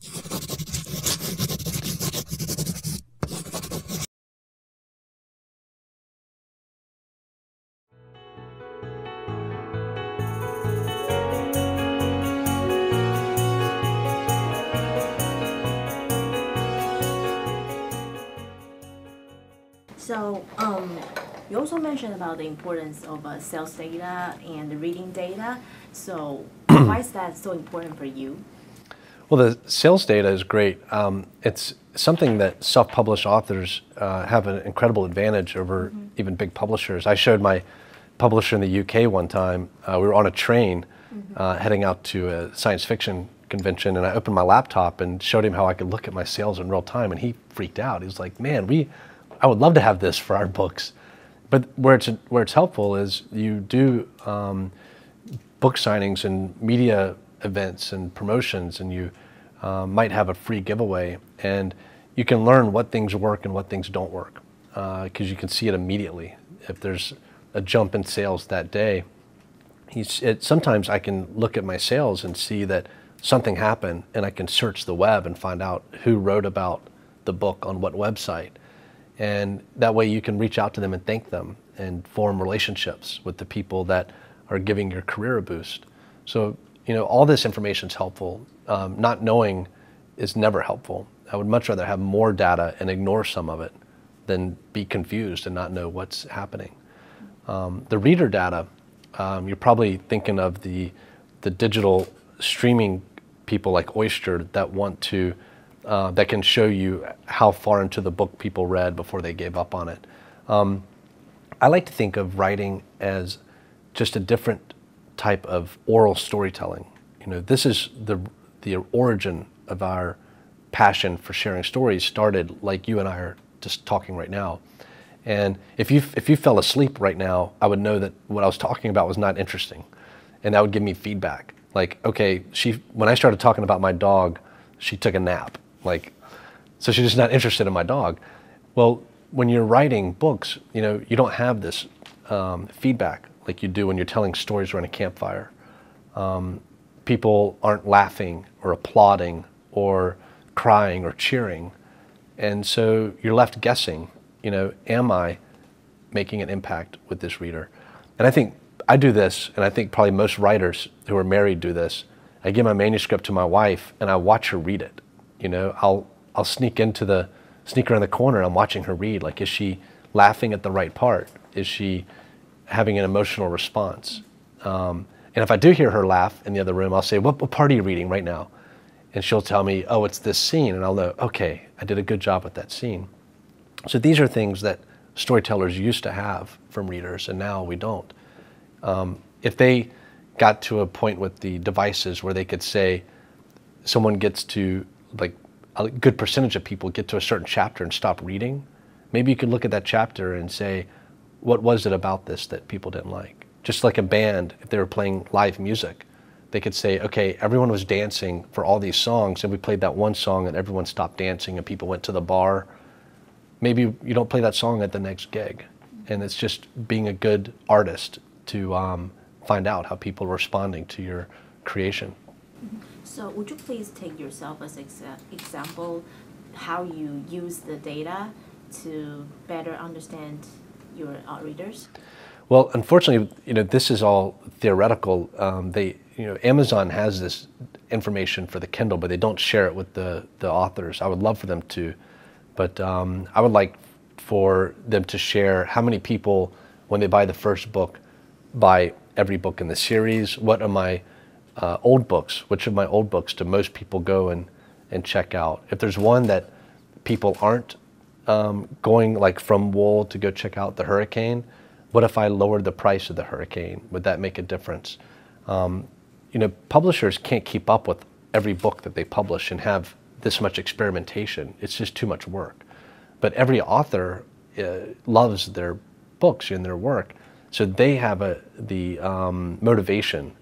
So you also mentioned about the importance of sales data and the reading data. So why is that so important for you? Well, the sales data is great. It's something that self-published authors have an incredible advantage over even big publishers. I showed my publisher in the UK one time. We were on a train heading out to a science fiction convention, and I opened my laptop and showed him how I could look at my sales in real time, and he freaked out. He was like, man, I would love to have this for our books. But where it's helpful is you do book signings and media events and promotions, and you might have a free giveaway, and you can learn what things work and what things don't work because you can see it immediately. If there's a jump in sales that day, sometimes I can look at my sales and see that something happened, and I can search the web and find out who wrote about the book on what website. And that way you can reach out to them and thank them and form relationships with the people that are giving your career a boost. So, all this information is helpful. Not knowing is never helpful. I would much rather have more data and ignore some of it than be confused and not know what's happening. The reader data, you're probably thinking of the digital streaming people like Oyster that want to that can show you how far into the book people read before they gave up on it. I like to think of writing as just a different type of oral storytelling. This is the origin of our passion for sharing stories started like you and I are just talking right now. And if you fell asleep right now, I would know that what I was talking about was not interesting, and that would give me feedback. Like, okay, when I started talking about my dog, she took a nap. So she's just not interested in my dog. Well, when you're writing books, you don't have this feedback like you do when you're telling stories around a campfire. People aren't laughing or applauding or crying or cheering. And so you're left guessing, am I making an impact with this reader? And I think I do this, and I think probably most writers who are married do this. I give my manuscript to my wife and I watch her read it. I'll sneak around the corner and I'm watching her read. Like, is she laughing at the right part? Is she having an emotional response? And if I do hear her laugh in the other room, I'll say, what part are you reading right now? And she'll tell me, oh, it's this scene. And I'll know, okay, I did a good job with that scene. So these are things that storytellers used to have from readers, and now we don't. If they got to a point with the devices where they could say someone gets to, like, a good percentage of people get to a certain chapter and stop reading, maybe you could look at that chapter and say, what was it about this that people didn't like? Just like a band, if they were playing live music, they could say, okay, everyone was dancing for all these songs, and we played that one song and everyone stopped dancing and people went to the bar. Maybe you don't play that song at the next gig. And it's just being a good artist to find out how people are responding to your creation. So would you please take yourself as example, how you use the data to better understand your readers? Well, unfortunately, this is all theoretical. Amazon has this information for the Kindle, but they don't share it with the authors. I would love for them to, but I would like for them to share how many people, when they buy the first book, buy every book in the series. What are my old books? Which of my old books do most people go and check out? If there's one that people aren't going, like From Wool to go check out The Hurricane, what if I lowered the price of The Hurricane? Would that make a difference? Publishers can't keep up with every book that they publish and have this much experimentation. It's just too much work. But every author loves their books and their work, so they have the motivation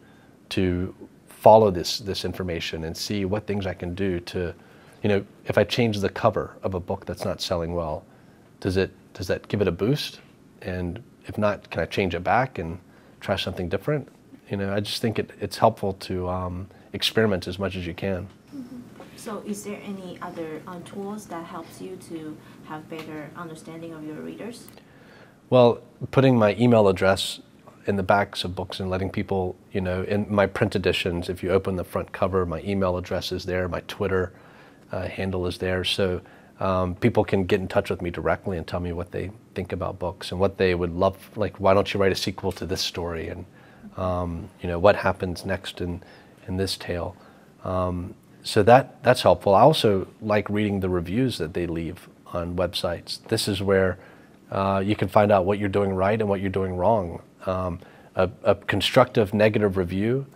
to follow this information and see what things I can do to, if I change the cover of a book that's not selling well, does that give it a boost? And if not, can I change it back and try something different? I just think it's helpful to experiment as much as you can. Mm-hmm. So is there any other tools that helps you to have better understanding of your readers? Well, putting my email address in the backs of books and letting people, you know, in my print editions, if you open the front cover, my email address is there, my Twitter handle is there. So people can get in touch with me directly and tell me what they think about books and what they would love, like, why don't you write a sequel to this story? And, you know, what happens next in this tale? So that's helpful. I also like reading the reviews that they leave on websites. This is where you can find out what you're doing right and what you're doing wrong. A constructive negative review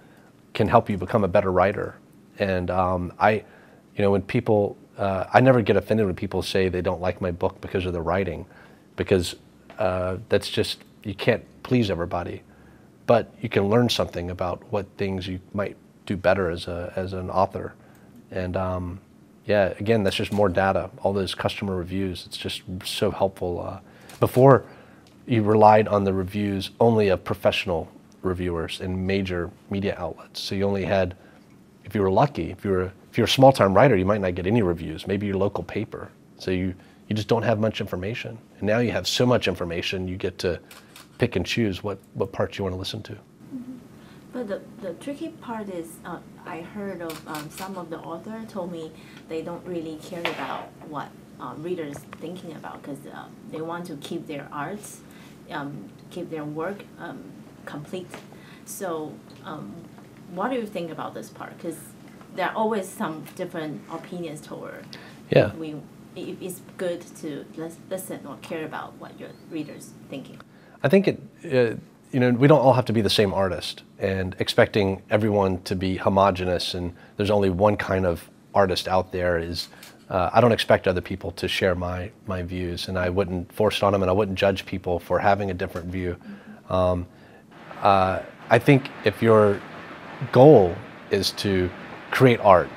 can help you become a better writer. And you know, when people, I never get offended when people say they don't like my book because of the writing, because that's just, you can't please everybody. But you can learn something about what things you might do better as an author. And yeah, again, that's just more data, all those customer reviews. It's just so helpful. Before, you relied on the reviews only of professional reviewers in major media outlets. So you only had, if you were lucky, if you're a small-time writer, you might not get any reviews, maybe your local paper. So you just don't have much information. And now you have so much information, you get to pick and choose what parts you want to listen to. Mm-hmm. But the tricky part is, I heard of some of the authors told me they don't really care about what readers thinking about, because they want to keep their arts, keep their work complete. So what do you think about this part? Because there are always some different opinions toward. Yeah. It's good to listen or care about what your readers thinking. I think you know, we don't all have to be the same artist, and expecting everyone to be homogenous and there's only one kind of artist out there is, I don't expect other people to share my views, and I wouldn't force it on them, and I wouldn't judge people for having a different view. I think if your goal is to create art,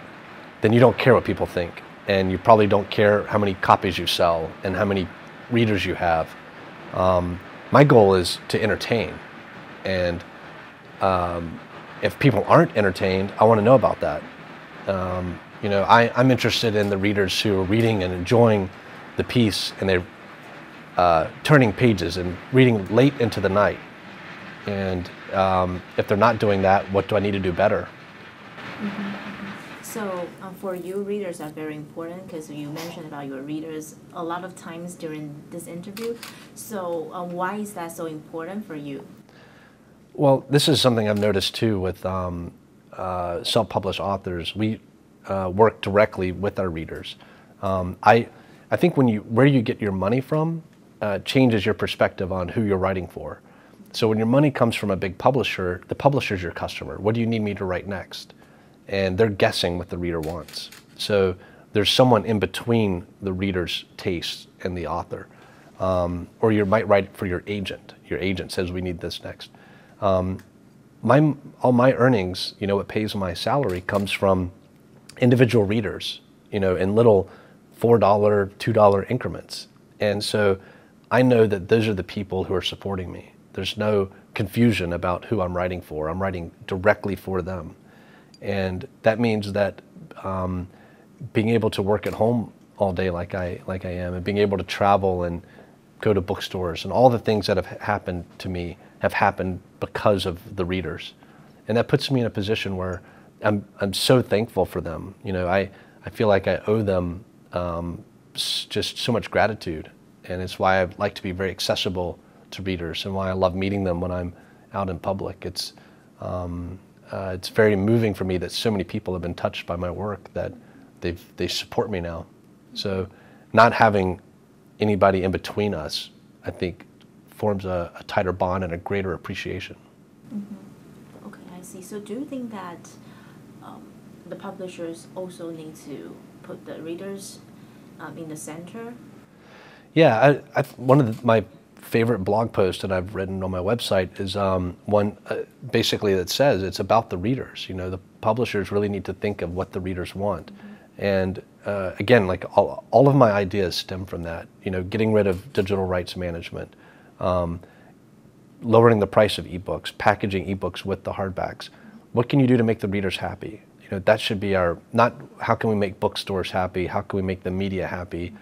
then you don't care what people think, and you probably don't care how many copies you sell and how many readers you have. My goal is to entertain, and if people aren't entertained, I want to know about that. You know, I'm interested in the readers who are reading and enjoying the piece, and they're turning pages and reading late into the night. And if they're not doing that, what do I need to do better? Mm-hmm. So for you, readers are very important, because you mentioned about your readers a lot of times during this interview. So why is that so important for you? Well, this is something I've noticed too with self-published authors. We work directly with our readers. I think where you get your money from changes your perspective on who you're writing for. So when your money comes from a big publisher, the publisher's your customer. What do you need me to write next? And they're guessing what the reader wants. So there's someone in between the reader's taste and the author. Or you might write for your agent. Your agent says, we need this next. All my earnings, you know, what pays my salary comes from individual readers, you know, in little $4, $2 increments. And so I know that those are the people who are supporting me. There's no confusion about who I'm writing for. I'm writing directly for them. And that means that being able to work at home all day like I am, and being able to travel and go to bookstores, and all the things that have happened to me have happened because of the readers. And that puts me in a position where I'm so thankful for them. You know, I feel like I owe them just so much gratitude. And it's why I like to be very accessible to readers, and why I love meeting them when I'm out in public. It's very moving for me that so many people have been touched by my work, that they support me now. So not having anybody in between us, I think, forms a tighter bond and a greater appreciation. Mm-hmm. Okay, I see. So do you think that the publishers also need to put the readers in the center? Yeah, one of my favorite blog posts that I've written on my website is one basically that says it's about the readers. You know, the publishers really need to think of what the readers want. Mm-hmm. And again, like all of my ideas stem from that. You know, getting rid of digital rights management, lowering the price of ebooks, packaging ebooks with the hardbacks. What can you do to make the readers happy? that should be not how can we make bookstores happy, how can we make the media happy,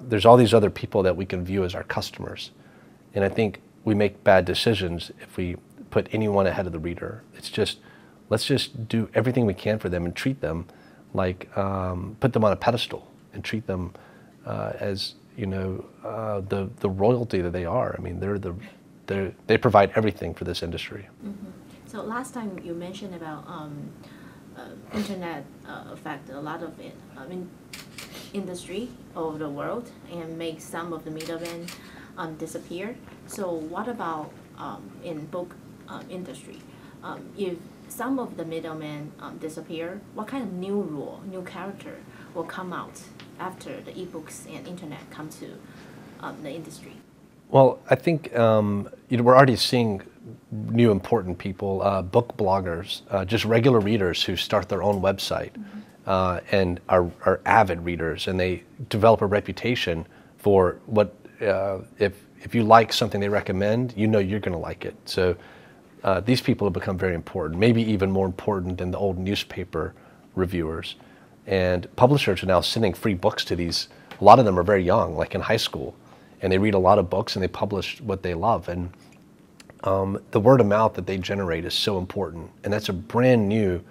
there's all these other people that we can view as our customers. And I think we make bad decisions if we put anyone ahead of the reader. Let's just do everything we can for them and treat them like, put them on a pedestal and treat them as, the royalty that they are. I mean, they provide everything for this industry. Mm-hmm. So last time you mentioned about internet affect a lot of it, industry of the world and make some of the middlemen disappear. So what about in book industry? If some of the middlemen disappear, what kind of new rule, new character will come out after the ebooks and internet come to the industry? Well, I think we're already seeing new important people, book bloggers, just regular readers who start their own website, and are avid readers, and they develop a reputation for what if you like something they recommend, you're going to like it. So these people have become very important, maybe even more important than the old newspaper reviewers. And publishers are now sending free books to these. A lot of them are very young, like in high school, and they read a lot of books and they publish what they love. And the word of mouth that they generate is so important, and that's a brand new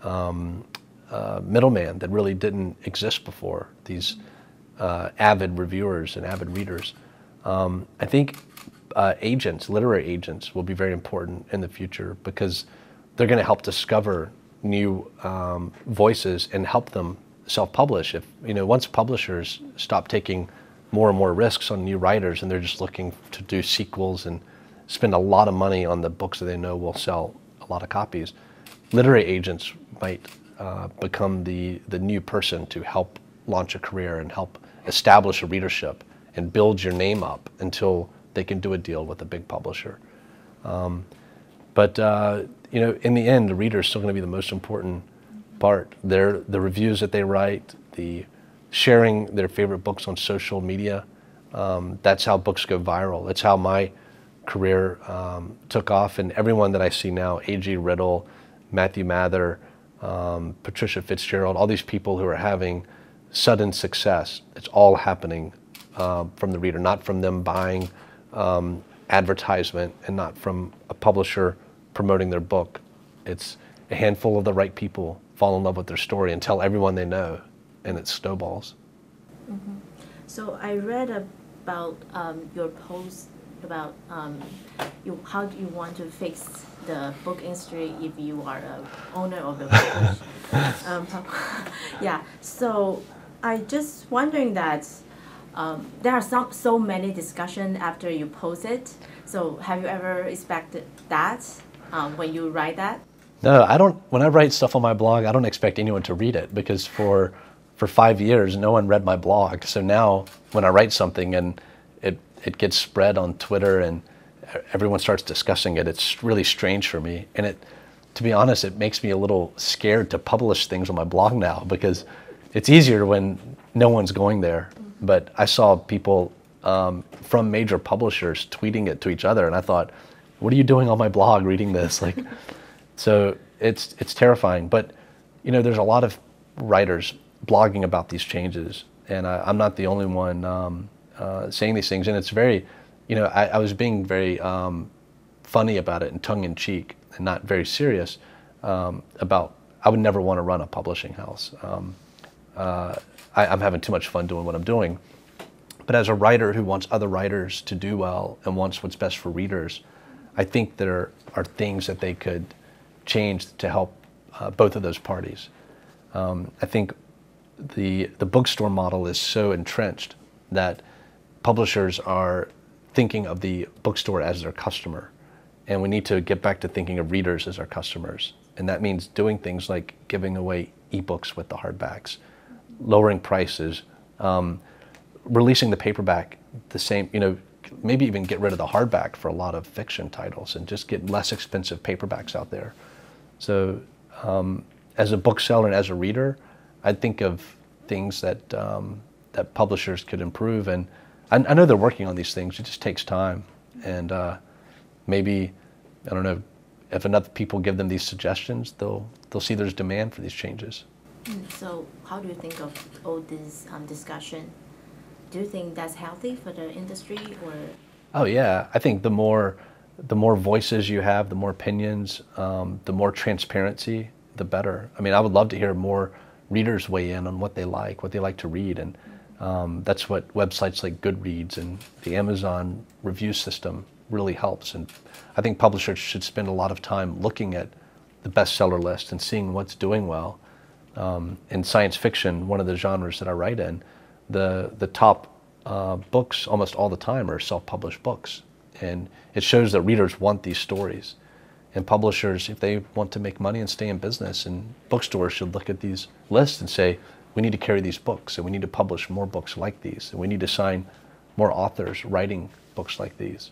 middleman that really didn't exist before, these avid reviewers and avid readers. I think agents, literary agents, will be very important in the future because they're going to help discover new voices and help them self-publish. If once publishers stop taking more and more risks on new writers and they're just looking to do sequels and spend a lot of money on the books that they know will sell a lot of copies, literary agents might become the new person to help launch a career and help establish a readership and build your name up until they can do a deal with a big publisher. But in the end, the reader is still going to be the most important part. The reviews that they write, the sharing their favorite books on social media, that's how books go viral. It's how my career took off, and everyone that I see now, A.G. Riddle, Matthew Mather, Patricia Fitzgerald, all these people who are having sudden success, it's all happening from the reader, not from them buying advertisement and not from a publisher promoting their book. It's a handful of the right people fall in love with their story and tell everyone they know, and it snowballs. Mm-hmm. So I read about your post about how do you want to fix the book industry if you are an owner of a book. Yeah, so I just wondering that there are so many discussions after you post it. So have you ever expected that when you write that? No, I don't. When I write stuff on my blog, I don't expect anyone to read it because for 5 years, no one read my blog. So now when I write something and it gets spread on Twitter and everyone starts discussing it, it's really strange for me. And to be honest, it makes me a little scared to publish things on my blog now because it's easier when no one's going there. But I saw people from major publishers tweeting it to each other, and I thought, what are you doing on my blog reading this? So it's terrifying. But there's a lot of writers blogging about these changes, and I'm not the only one saying these things. And it's very, I was being very funny about it and tongue-in-cheek and not very serious about I would never want to run a publishing house. I'm having too much fun doing what I'm doing. But as a writer who wants other writers to do well and wants what's best for readers, I think there are things that they could change to help both of those parties. I think the bookstore model is so entrenched that publishers are thinking of the bookstore as their customer. And we need to get back to thinking of readers as our customers. And that means doing things like giving away ebooks with the hardbacks, lowering prices, releasing the paperback the same, maybe even get rid of the hardback for a lot of fiction titles and just get less expensive paperbacks out there. So as a bookseller and as a reader, I'd think of things that that publishers could improve. And I know they're working on these things. It just takes time. And maybe, I don't know, if enough people give them these suggestions, they'll see there's demand for these changes. So how do you think of all this discussion? Do you think that's healthy for the industry, or? Oh yeah, I think the more voices you have, the more opinions, the more transparency, the better. I mean, I would love to hear more readers weigh in on what they like to read, and that's what websites like Goodreads and the Amazon review system really helps. And I think publishers should spend a lot of time looking at the bestseller list and seeing what's doing well. In science fiction, one of the genres that I write in, the top books almost all the time are self-published books. And it shows that readers want these stories. And publishers, if they want to make money and stay in business, and bookstores should look at these lists and say, we need to carry these books, and we need to publish more books like these, and we need to sign more authors writing books like these.